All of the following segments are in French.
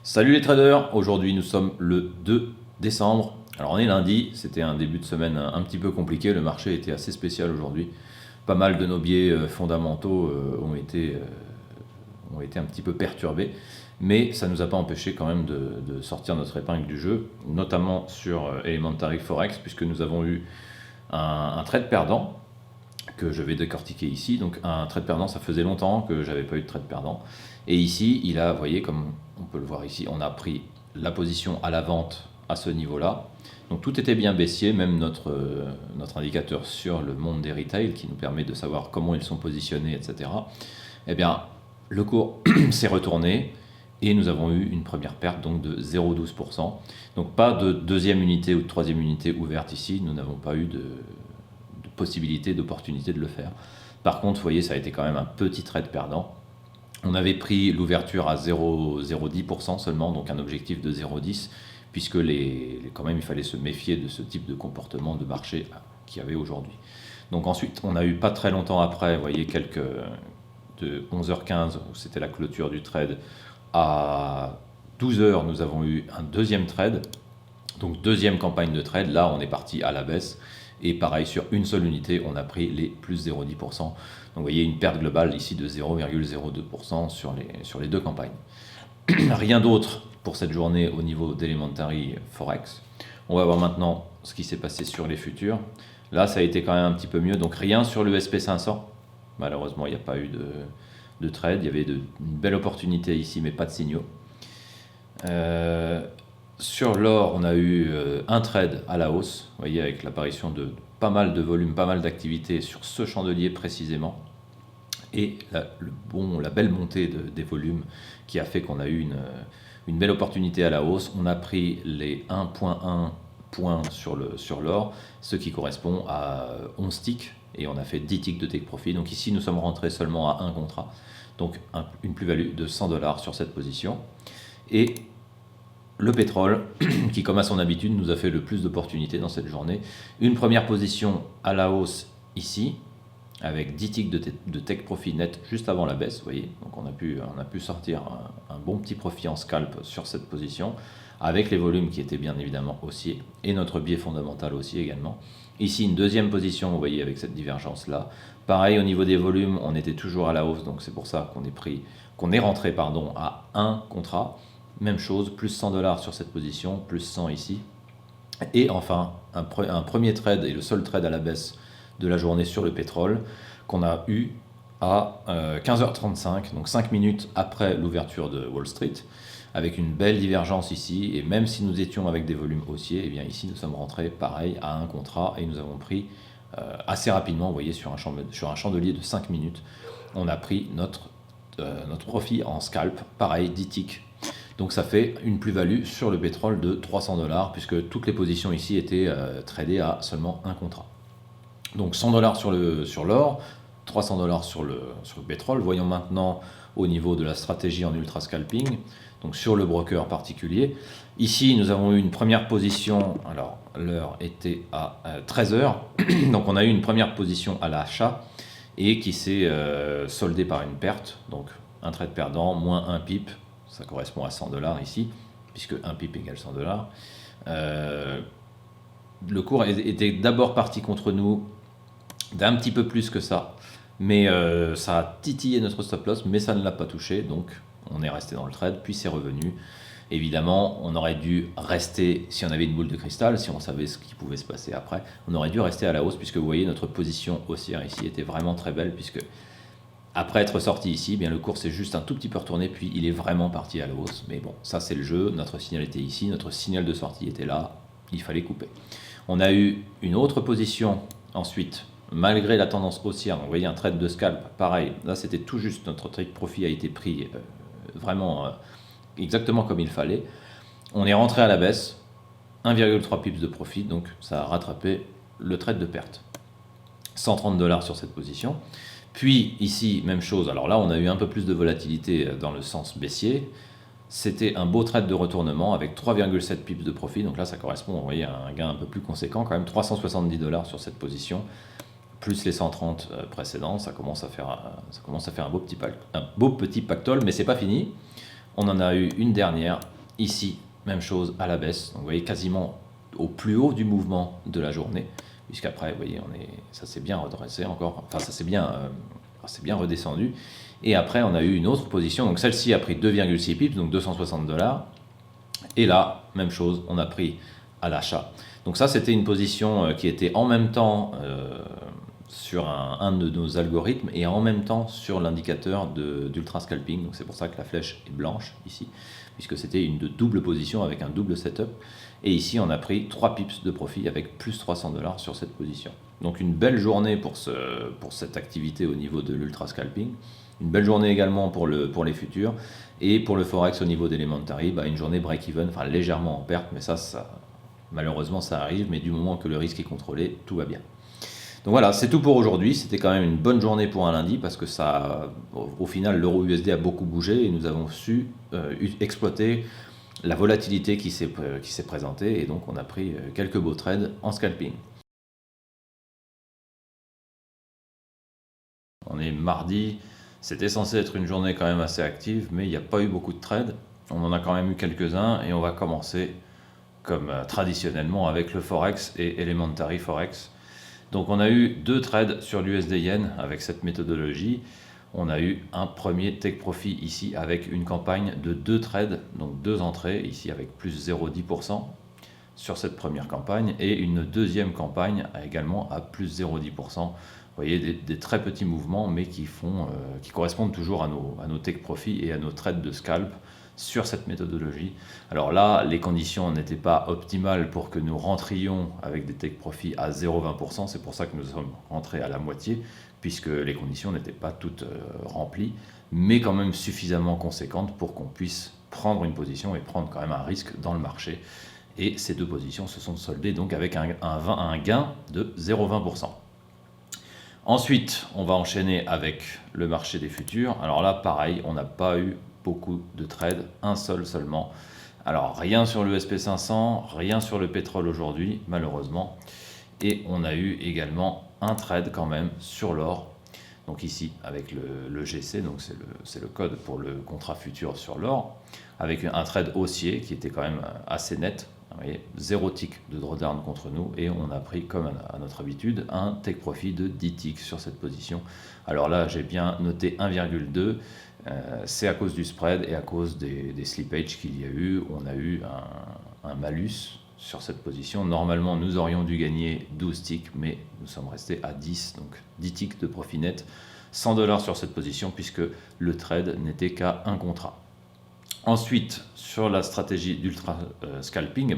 Salut les traders, aujourd'hui nous sommes le 2 décembre. Alors on est lundi, c'était un début de semaine un petit peu compliqué, le marché était assez spécial aujourd'hui. Pas mal de nos biais fondamentaux ont été un petit peu perturbés, mais ça ne nous a pas empêché quand même de sortir notre épingle du jeu, notamment sur Elementary Forex, puisque nous avons eu un trade perdant que je vais décortiquer ici. Donc un trade perdant, ça faisait longtemps que j'avais pas eu de trade perdant. Et ici, il a, vous voyez, comme on peut le voir ici, on a pris la position à la vente à ce niveau-là. Donc tout était bien baissier, même notre indicateur sur le monde des retail qui nous permet de savoir comment ils sont positionnés, etc. Eh bien, le cours s'est retourné et nous avons eu une première perte donc de 0,12%. Donc pas de deuxième unité ou de troisième unité ouverte ici, nous n'avons pas eu de possibilité, d'opportunité de le faire. Par contre, vous voyez, ça a été quand même un petit trade perdant. On avait pris l'ouverture à 0,10% seulement, donc un objectif de 0,10, puisque quand même il fallait se méfier de ce type de comportement de marché qu'il y avait aujourd'hui. Donc ensuite, on a eu pas très longtemps après, vous voyez, de 11h15, où c'était la clôture du trade, à 12h, nous avons eu un deuxième trade, donc deuxième campagne de trade. Là, on est parti à la baisse. Et pareil, sur une seule unité, on a pris les plus 0,10%. Donc vous voyez une perte globale ici de 0,02% sur les deux campagnes. Rien d'autre pour cette journée au niveau d'Elementary Forex. On va voir maintenant ce qui s'est passé sur les futurs. Là, ça a été quand même un petit peu mieux. Donc rien sur le SP500. Malheureusement, il n'y a pas eu de trade. Il y avait une belle opportunité ici, mais pas de signaux. Sur l'or, on a eu un trade à la hausse, vous voyez, avec l'apparition de pas mal de volume, pas mal d'activité sur ce chandelier précisément, et la belle montée des volumes qui a fait qu'on a eu une belle opportunité à la hausse. On a pris les 1,1 points sur l'or, ce qui correspond à 11 ticks, et on a fait 10 ticks de take profit. Donc ici, nous sommes rentrés seulement à un contrat, donc une plus-value de 100 $ sur cette position. Et le pétrole, qui comme à son habitude nous a fait le plus d'opportunités dans cette journée. Une première position à la hausse ici, avec 10 ticks de take profit net juste avant la baisse, vous voyez. Donc on a pu sortir un bon petit profit en scalp sur cette position, avec les volumes qui étaient bien évidemment haussiers, et notre biais fondamental aussi également. Ici une deuxième position, vous voyez, avec cette divergence là. Pareil au niveau des volumes, on était toujours à la hausse, donc c'est pour ça qu'on est rentré à un contrat. Même chose, plus 100 $ sur cette position, plus 100 ici. Et enfin, un premier trade et le seul trade à la baisse de la journée sur le pétrole qu'on a eu à 15h35, donc 5 minutes après l'ouverture de Wall Street, avec une belle divergence ici. Et même si nous étions avec des volumes haussiers, et bien ici nous sommes rentrés pareil à un contrat et nous avons pris assez rapidement, vous voyez, sur un chandelier de 5 minutes, on a pris notre profit en scalp, pareil, 10 ticks. Donc ça fait une plus-value sur le pétrole de 300 $, puisque toutes les positions ici étaient tradées à seulement un contrat. Donc 100 $ sur l'or, 300 $ sur le pétrole. Voyons maintenant au niveau de la stratégie en ultra scalping, donc sur le broker particulier. Ici, nous avons eu une première position, alors l'heure était à 13h, donc on a eu une première position à l'achat et qui s'est soldée par une perte, donc un trade perdant, moins un pip. Ça correspond à 100 $ ici, puisque 1 pip égale 100 $. Le cours était d'abord parti contre nous d'un petit peu plus que ça, mais ça a titillé notre stop loss, mais ça ne l'a pas touché, donc on est resté dans le trade, puis c'est revenu. Évidemment, on aurait dû rester, si on avait une boule de cristal, si on savait ce qui pouvait se passer après, on aurait dû rester à la hausse, puisque vous voyez, notre position haussière ici était vraiment très belle, puisque après être sorti ici, bien le cours s'est juste un tout petit peu retourné, puis il est vraiment parti à la hausse. Mais bon, ça c'est le jeu, notre signal était ici, notre signal de sortie était là, il fallait couper. On a eu une autre position ensuite, malgré la tendance haussière, vous voyez un trade de scalp, pareil, là c'était tout juste, notre take profit a été pris vraiment exactement comme il fallait. On est rentré à la baisse, 1,3 pips de profit, donc ça a rattrapé le trade de perte. 130 $ sur cette position. Puis ici, même chose, alors là on a eu un peu plus de volatilité dans le sens baissier. C'était un beau trade de retournement avec 3,7 pips de profit, donc là ça correspond, vous voyez, à un gain un peu plus conséquent, quand même 370 $ sur cette position, plus les 130 précédents, ça commence à faire un beau petit pactole, mais c'est pas fini. On en a eu une dernière, ici, même chose à la baisse. Donc vous voyez quasiment au plus haut du mouvement de la journée, puisqu'après, vous voyez, ça s'est bien redressé encore, enfin ça s'est bien redescendu. Et après, on a eu une autre position, donc celle-ci a pris 2,6 pips, donc 260 $. Et là, même chose, on a pris à l'achat. Donc ça, c'était une position qui était en même temps sur un de nos algorithmes et en même temps sur l'indicateur d'ultra scalping. Donc c'est pour ça que la flèche est blanche ici, puisque c'était une double position avec un double setup. Et ici, on a pris 3 pips de profit avec plus 300 $ sur cette position. Donc une belle journée pour cette activité au niveau de l'ultra scalping. Une belle journée également pour les futurs. Et pour le Forex au niveau d'Elementary, une journée break-even, enfin légèrement en perte, mais ça, malheureusement ça arrive, mais du moment que le risque est contrôlé, tout va bien. Donc voilà, c'est tout pour aujourd'hui. C'était quand même une bonne journée pour un lundi parce que au final, l'euro USD a beaucoup bougé et nous avons su exploiter la volatilité qui s'est présentée et donc on a pris quelques beaux trades en scalping. On est mardi, c'était censé être une journée quand même assez active, mais il n'y a pas eu beaucoup de trades. On en a quand même eu quelques-uns et on va commencer comme traditionnellement avec le Forex et Elementary Forex. Donc on a eu 2 trades sur l'USD Yen avec cette méthodologie. On a eu un premier take profit ici avec une campagne de 2 trades, donc 2 entrées ici avec plus 0,10% sur cette première campagne et une deuxième campagne également à plus 0,10%. Vous voyez des très petits mouvements mais qui correspondent toujours à nos take profit et à nos trades de scalp sur cette méthodologie. Alors là, les conditions n'étaient pas optimales pour que nous rentrions avec des take profit à 0,20%. C'est pour ça que nous sommes rentrés à la moitié, puisque les conditions n'étaient pas toutes remplies, mais quand même suffisamment conséquentes pour qu'on puisse prendre une position et prendre quand même un risque dans le marché. Et ces 2 positions se sont soldées donc avec un gain de 0,20%. Ensuite, on va enchaîner avec le marché des futurs. Alors là, pareil, on n'a pas eu beaucoup de trades, un seul seulement. Alors rien sur le SP500, rien sur le pétrole aujourd'hui, malheureusement. Et on a eu également un trade quand même sur l'or. Donc ici, avec le GC, donc c'est le code pour le contrat futur sur l'or, avec un trade haussier qui était quand même assez net. Vous voyez, 0 tick de drawdown contre nous et on a pris, comme à notre habitude, un take profit de 10 ticks sur cette position. Alors là, j'ai bien noté 1,2. C'est à cause du spread et à cause des slippages qu'il y a eu. On a eu un malus sur cette position. Normalement, nous aurions dû gagner 12 ticks, mais nous sommes restés à 10, donc 10 ticks de profit net, 100 $ sur cette position, puisque le trade n'était qu'à un contrat. Ensuite, sur la stratégie d'ultra scalping,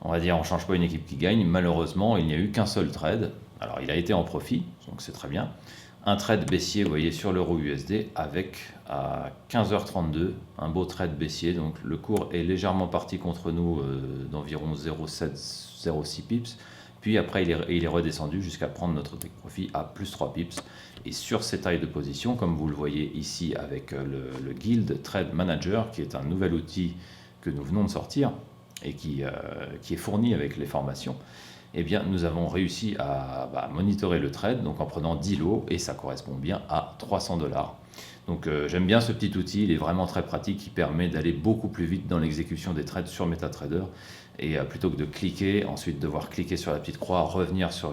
on va dire on ne change pas une équipe qui gagne. Malheureusement, il n'y a eu qu'un seul trade. Alors, il a été en profit, donc c'est très bien. Un trade baissier, vous voyez, sur l'euro USD avec à 15h32 un beau trade baissier. Donc le cours est légèrement parti contre nous d'environ 0,7, 0,6 pips. Puis après, il est redescendu jusqu'à prendre notre take profit à plus 3 pips. Et sur ces tailles de position, comme vous le voyez ici avec le Guild Trade Manager, qui est un nouvel outil que nous venons de sortir et qui est fourni avec les formations, eh bien, nous avons réussi à monitorer le trade donc en prenant 10 lots et ça correspond bien à 300 $. Donc j'aime bien ce petit outil, il est vraiment très pratique, il permet d'aller beaucoup plus vite dans l'exécution des trades sur MetaTrader et plutôt que de cliquer, ensuite devoir cliquer sur la petite croix, revenir sur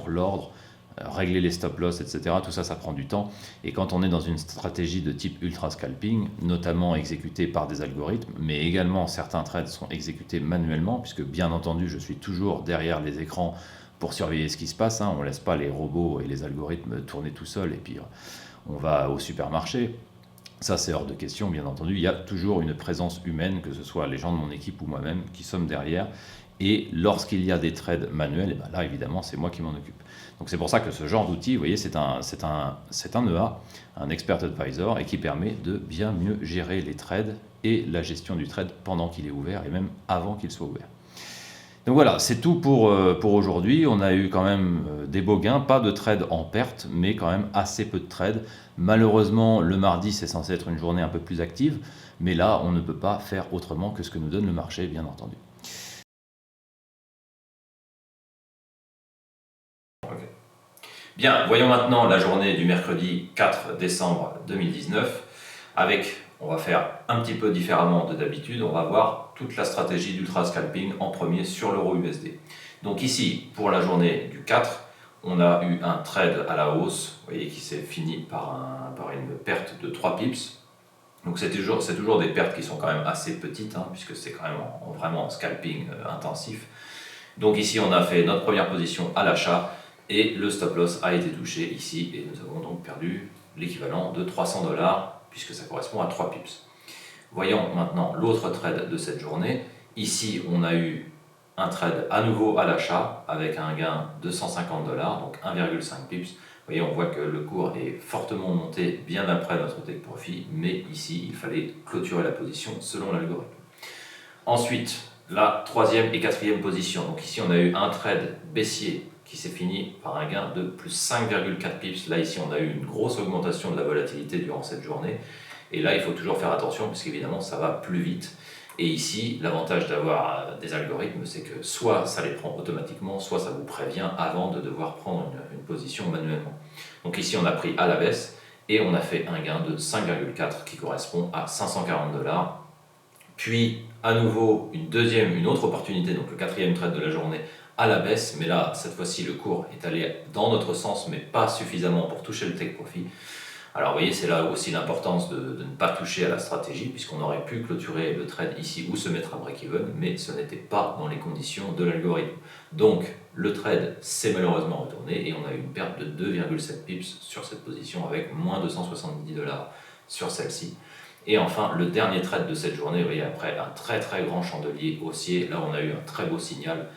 l'ordre, régler les stop loss, etc. Tout ça, ça prend du temps. Et quand on est dans une stratégie de type ultra scalping, notamment exécutée par des algorithmes, mais également certains trades sont exécutés manuellement, puisque bien entendu, je suis toujours derrière les écrans pour surveiller ce qui se passe. On ne laisse pas les robots et les algorithmes tourner tout seuls et puis on va au supermarché. Ça, c'est hors de question, bien entendu. Il y a toujours une présence humaine, que ce soit les gens de mon équipe ou moi-même, qui sommes derrière. Et lorsqu'il y a des trades manuels, là, évidemment, c'est moi qui m'en occupe. Donc c'est pour ça que ce genre d'outil, vous voyez, c'est un EA, un Expert Advisor, et qui permet de bien mieux gérer les trades et la gestion du trade pendant qu'il est ouvert et même avant qu'il soit ouvert. Donc voilà, c'est tout pour aujourd'hui. On a eu quand même des beaux gains, pas de trades en perte, mais quand même assez peu de trades. Malheureusement, le mardi, c'est censé être une journée un peu plus active, mais là, on ne peut pas faire autrement que ce que nous donne le marché, bien entendu. Bien, voyons maintenant la journée du mercredi 4 décembre 2019. On va faire un petit peu différemment de d'habitude, on va voir toute la stratégie d'ultra scalping en premier sur l'euro USD. Donc ici, pour la journée du 4, on a eu un trade à la hausse, vous voyez, qui s'est fini par une perte de 3 pips. Donc c'est toujours des pertes qui sont quand même assez petites, puisque c'est quand même vraiment scalping intensif. Donc ici, on a fait notre première position à l'achat et le stop loss a été touché ici et nous avons donc perdu l'équivalent de 300 $, puisque ça correspond à 3 pips. Voyons maintenant l'autre trade de cette journée. Ici, on a eu un trade à nouveau à l'achat avec un gain de 150 $, donc 1,5 pips. Vous voyez, on voit que le cours est fortement monté bien après notre take profit, mais ici, il fallait clôturer la position selon l'algorithme. Ensuite, la troisième et quatrième position. Donc ici, on a eu un trade baissier qui s'est fini par un gain de plus 5,4 pips. Là, ici, on a eu une grosse augmentation de la volatilité durant cette journée. Et là, il faut toujours faire attention, parce qu'évidemment, ça va plus vite. Et ici, l'avantage d'avoir des algorithmes, c'est que soit ça les prend automatiquement, soit ça vous prévient avant de devoir prendre une position manuellement. Donc ici, on a pris à la baisse et on a fait un gain de 5,4 qui correspond à 540 $. Puis, à nouveau, une autre opportunité, donc le quatrième trade de la journée, à la baisse. Mais là, cette fois-ci, le cours est allé dans notre sens, mais pas suffisamment pour toucher le take profit. Alors vous voyez, c'est là aussi l'importance de ne pas toucher à la stratégie, puisqu'on aurait pu clôturer le trade ici ou se mettre à break-even, mais ce n'était pas dans les conditions de l'algorithme. Donc le trade s'est malheureusement retourné et on a eu une perte de 2,7 pips sur cette position avec moins de 170 $ sur celle-ci. Et enfin, le dernier trade de cette journée, vous voyez, après un très très grand chandelier haussier, là on a eu un très beau signal.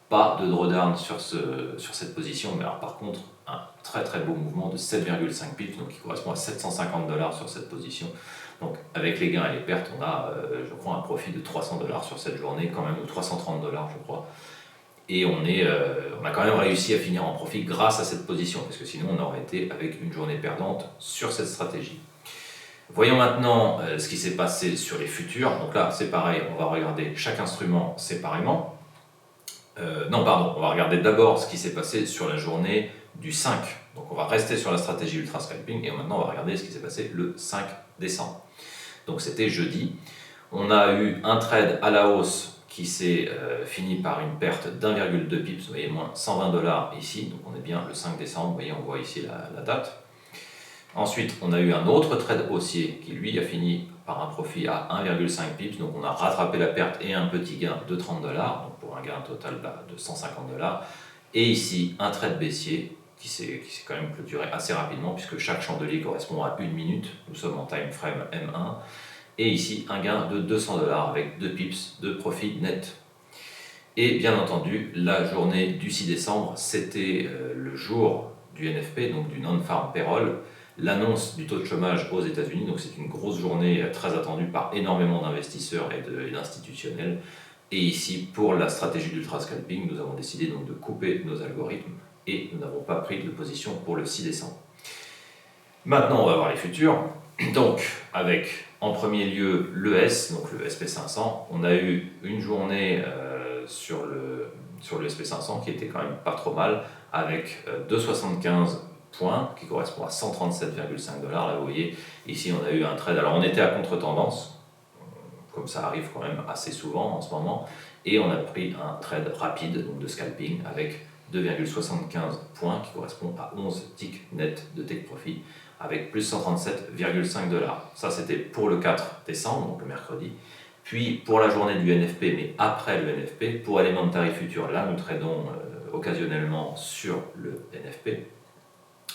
Pas de drawdown sur cette position, mais alors par contre un très très beau mouvement de 7,5 pips, donc qui correspond à 750 $ sur cette position. Donc avec les gains et les pertes, on a je crois un profit de 300 $ sur cette journée quand même, ou 330 $ je crois. Et on a quand même réussi à finir en profit grâce à cette position, parce que sinon on aurait été avec une journée perdante sur cette stratégie. Voyons maintenant ce qui s'est passé sur les futurs. Donc là c'est pareil, on va regarder chaque instrument séparément. On va regarder d'abord ce qui s'est passé sur la journée du 5. Donc on va rester sur la stratégie ultra scalping et maintenant on va regarder ce qui s'est passé le 5 décembre. Donc c'était jeudi. On a eu un trade à la hausse qui s'est fini par une perte d'1,2 pips, vous voyez, moins 120 $ ici. Donc on est bien le 5 décembre, vous voyez, on voit ici la date. Ensuite, on a eu un autre trade haussier qui lui a fini par un profit à 1,5 pips, donc on a rattrapé la perte et un petit gain de 30 $, donc pour un gain total de 150 $. Et ici, un trade baissier qui s'est quand même clôturé assez rapidement, puisque chaque chandelier correspond à 1 minute, nous sommes en time frame M1, et ici un gain de 200 $ avec 2 pips de profit net. Et bien entendu, la journée du 6 décembre, c'était le jour du NFP, donc du Non-Farm Payroll, l'annonce du taux de chômage aux États-Unis. Donc c'est une grosse journée très attendue par énormément d'investisseurs et d'institutionnels. Et ici, pour la stratégie d'ultra scalping, nous avons décidé donc de couper nos algorithmes et nous n'avons pas pris de position pour le 6 décembre. Maintenant, on va voir les futurs. Donc, avec en premier lieu l'ES, donc le SP500, on a eu une journée sur le SP500 qui était quand même pas trop mal, avec 2,75 points qui correspond à 137,5 $. Là, vous voyez, ici on a eu un trade. Alors, on était à contre-tendance, comme ça arrive quand même assez souvent en ce moment, et on a pris un trade rapide, donc de scalping, avec 2,75 points qui correspond à 11 ticks net de take profit, avec plus 137,5 $. Ça, c'était pour le 4 décembre, donc le mercredi. Puis pour la journée du NFP, mais après le NFP, pour Elementary Future, là nous tradons occasionnellement sur le NFP,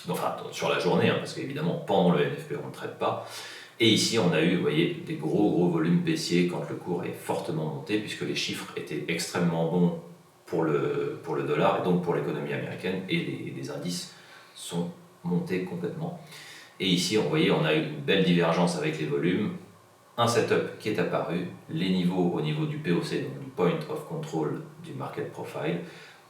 enfin sur la journée, parce qu'évidemment pendant le NFP on ne trade pas. Et ici on a eu, vous voyez, des gros volumes baissiers quand le cours est fortement monté, puisque les chiffres étaient extrêmement bons pour le dollar et donc pour l'économie américaine, et les indices sont montés complètement. Et ici, vous voyez, on a eu une belle divergence avec les volumes, un setup qui est apparu, les niveaux au niveau du POC, donc du Point of Control du Market Profile.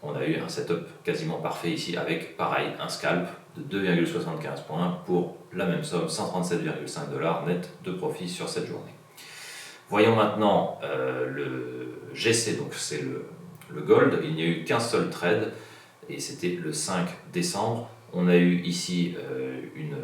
On a eu un setup quasiment parfait ici avec, pareil, un scalp de 2,75 points pour la même somme, 137,5 $ net de profit sur cette journée. Voyons maintenant le GC, donc c'est le gold. Il n'y a eu qu'un seul trade et c'était le 5 décembre. On a eu ici une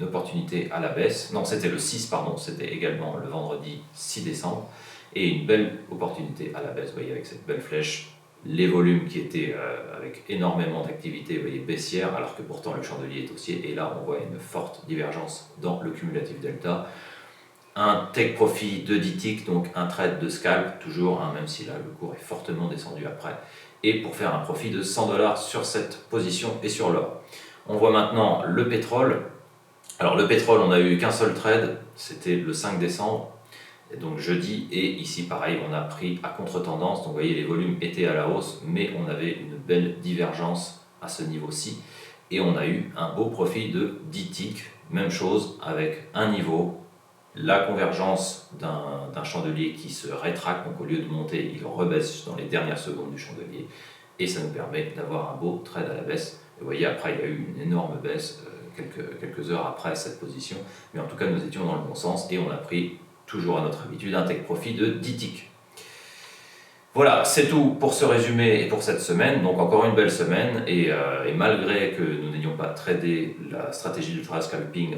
une opportunité à la baisse. Non, c'était le 6, pardon, c'était également le vendredi 6 décembre. Et une belle opportunité à la baisse, vous voyez, avec cette belle flèche. Les volumes qui étaient avec énormément d'activité, vous voyez, baissière, alors que pourtant le chandelier est haussier. Et là, on voit une forte divergence dans le cumulatif delta. Un take profit de 10 ticks, donc un trade de scalp, toujours, même si là le cours est fortement descendu après. Et pour faire un profit de 100$ sur cette position et sur l'or. On voit maintenant le pétrole. Alors le pétrole, on n'a eu qu'un seul trade, c'était le 5 décembre. Et donc jeudi, et ici pareil, on a pris à contre-tendance, donc vous voyez les volumes étaient à la hausse, mais on avait une belle divergence à ce niveau-ci, et on a eu un beau profit de 10 ticks, même chose avec un niveau, la convergence d'un chandelier qui se rétracte, donc au lieu de monter, il rebaisse dans les dernières secondes du chandelier, et ça nous permet d'avoir un beau trade à la baisse. Et vous voyez, après il y a eu une énorme baisse quelques heures après cette position, mais en tout cas nous étions dans le bon sens, et on a pris toujours à notre habitude, un take profit de 10 ticks. Voilà, c'est tout pour ce résumé et pour cette semaine. Donc encore une belle semaine et malgré que nous n'ayons pas tradé la stratégie du trade scalping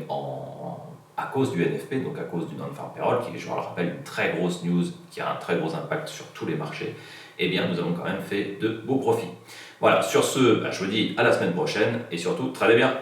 à cause du NFP, donc à cause du non-farm payroll, qui est, je le rappelle, une très grosse news qui a un très gros impact sur tous les marchés, eh bien nous avons quand même fait de beaux profits. Voilà, sur ce, je vous dis à la semaine prochaine et surtout, tradez bien.